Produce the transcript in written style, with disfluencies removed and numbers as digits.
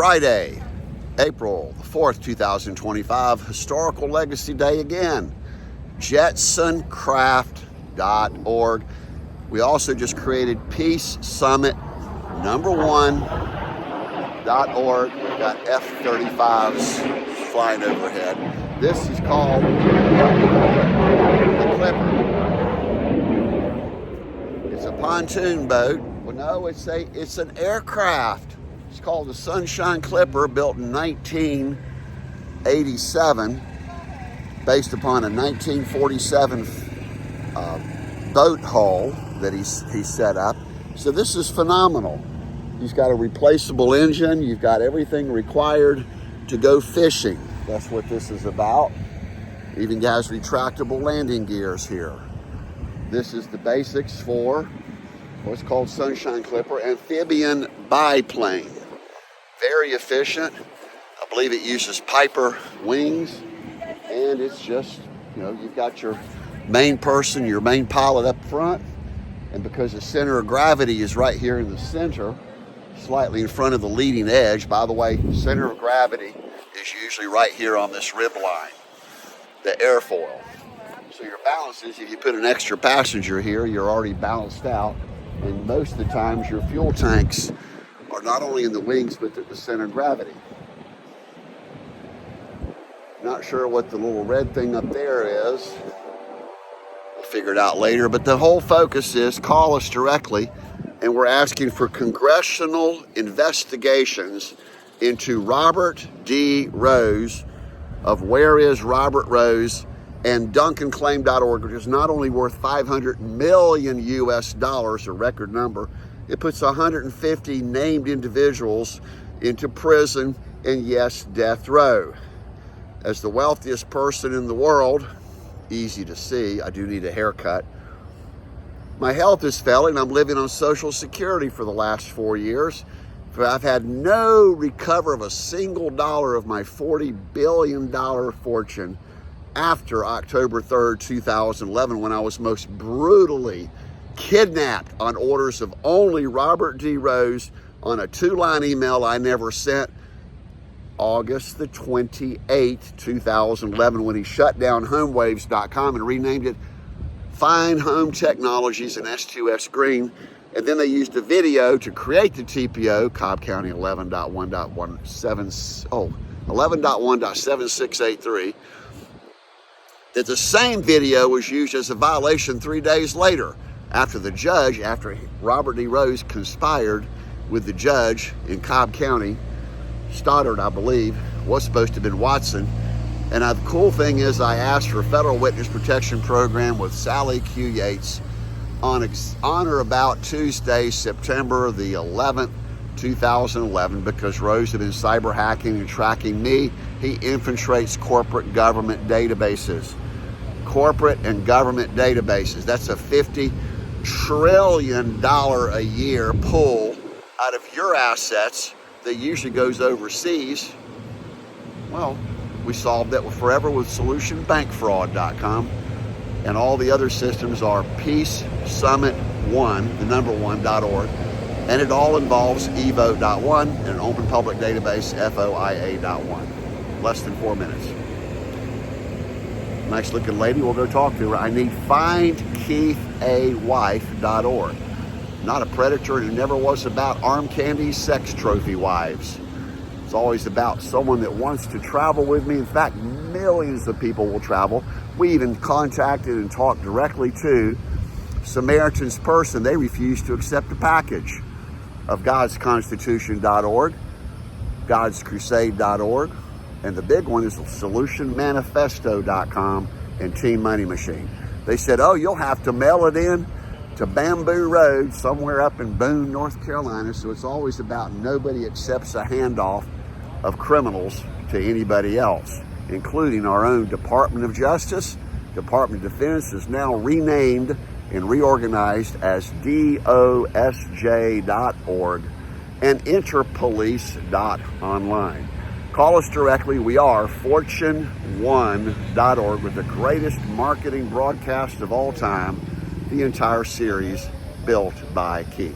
Friday, April the 4th, 2025, Historical Legacy Day again. JetsonCraft.org. We also just created Peace Summit #1.org. We've got F-35s flying overhead. This is called the Clipper. It's a pontoon boat. Well, no, it's an aircraft. It's called the Sunshine Clipper, built in 1987, based upon a 1947 boat hull that he set up. So this is phenomenal. He's got a replaceable engine. You've got everything required to go fishing. That's what this is about. Even has retractable landing gears here. This is the basics for what's called Sunshine Clipper, amphibian biplane. Very efficient. I believe it uses Piper wings, and it's just, you've got your main person, your main pilot up front, and because the center of gravity is right here in the center, slightly in front of the leading edge. By the way, center of gravity is usually right here on this rib line, the airfoil. So your balance is, if you put an extra passenger here, you're already balanced out. And most of the times your fuel tanks are not only in the wings, but at the center of gravity. Not sure what the little red thing up there is. We'll figure it out later. But the whole focus is call us directly, and we're asking for congressional investigations into Robert D. Rose of Where Is Robert Rose, and DuncanClaim.org, which is not only worth $500 million US, a record number, it puts 150 named individuals into prison and, yes, death row. As the wealthiest person in the world, easy to see, I do need a haircut. My health is failing. I'm living on Social Security for the last 4 years. I've had no recover of a single dollar of my $40 billion fortune after October 3rd, 2011, when I was most brutally kidnapped on orders of only Robert D. Rose on a 2-line email I never sent, August the 28th, 2011, when he shut down HomeWaves.com and renamed it Fine Home Technologies and S2S Green. And then they used a video to create the TPO, Cobb County 11.1.7683. That the same video was used as a violation 3 days later, after Robert D. Rose conspired with the judge in Cobb County, Stoddard, I believe, was supposed to have been Watson. And the cool thing is, I asked for a federal witness protection program with Sally Q. Yates on or about Tuesday, September the 11th, 2011, because Rose had been cyber hacking and tracking me. He infiltrates corporate government databases. Corporate and government databases. That's a $50 trillion a year pull out of your assets that usually goes overseas. Well, we solved that forever with solutionbankfraud.com. And all the other systems are Peace Summit 1, the #1.org. And it all involves Evote.one and an open public database, FOIA.ONE. Less than 4 minutes. Nice looking lady, we'll go talk to her. I need FindKeithAWife.org. Not a predator, and it never was about arm candy, sex trophy wives. It's always about someone that wants to travel with me. In fact, millions of people will travel. We even contacted and talked directly to Samaritan's Purse, and they refused to accept the package of GodsConstitution.org, GodsCrusade.org, and the big one is SolutionManifesto.com and Team Money Machine. They said, oh, you'll have to mail it in to Bamboo Road somewhere up in Boone, North Carolina. So it's always about nobody accepts a handoff of criminals to anybody else, including our own Department of Justice. Department of Defense is now renamed and reorganized as DOSJ.org and Interpolice.online. Call us directly. We are Fortune1.org with the greatest marketing broadcast of all time, the entire series built by Keith.